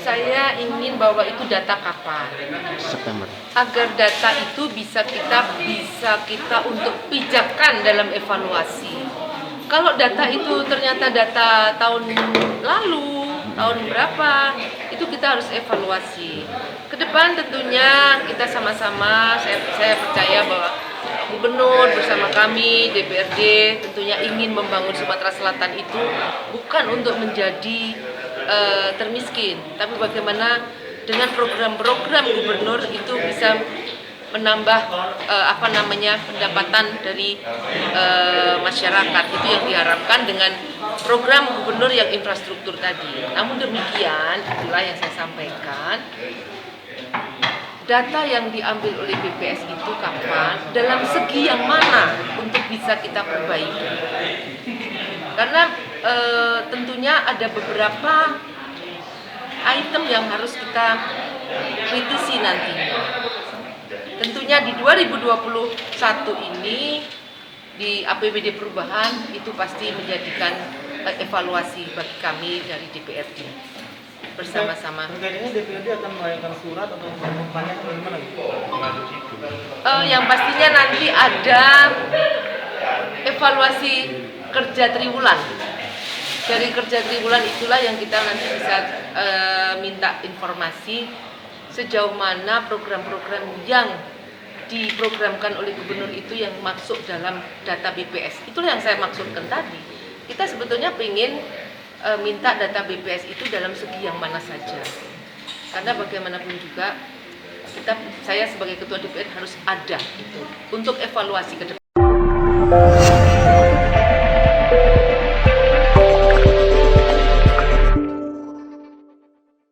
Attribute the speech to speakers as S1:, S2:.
S1: Saya ingin bahwa itu data kapan?
S2: September.
S1: Agar data itu bisa kita untuk pijakan dalam evaluasi. Kalau data itu ternyata data tahun lalu, tahun berapa, itu kita harus evaluasi. Ke depan tentunya kita sama-sama, saya percaya bahwa Gubernur bersama kami, DPRD tentunya ingin membangun Sumatera Selatan itu bukan untuk menjadi termiskin, tapi bagaimana dengan program-program Gubernur itu bisa menambah pendapatan dari masyarakat. Itu yang diharapkan dengan program Gubernur yang infrastruktur tadi. Namun demikian, itulah yang saya sampaikan. Data yang diambil oleh BPS itu kapan, dalam segi yang mana untuk bisa kita perbaiki. Karena tentunya ada beberapa item yang harus kita kritisi nantinya. Tentunya di 2021 ini di APBD perubahan itu pasti menjadikan evaluasi bagi kami dari DPRD bersama-sama.
S3: Terkait ini DPRD akan melayangkan surat atau mempertanyakan bagaimana gitu?
S1: Yang pastinya nanti ada evaluasi kerja triwulan. Dari kerja triwulan itulah yang kita nanti bisa minta informasi sejauh mana program-program yang diprogramkan oleh Gubernur itu yang masuk dalam data BPS. Itulah yang saya maksudkan tadi. Kita sebetulnya ingin minta data BPS itu dalam segi yang mana saja. Karena bagaimanapun juga saya sebagai Ketua DPR harus ada itu untuk evaluasi ke depan.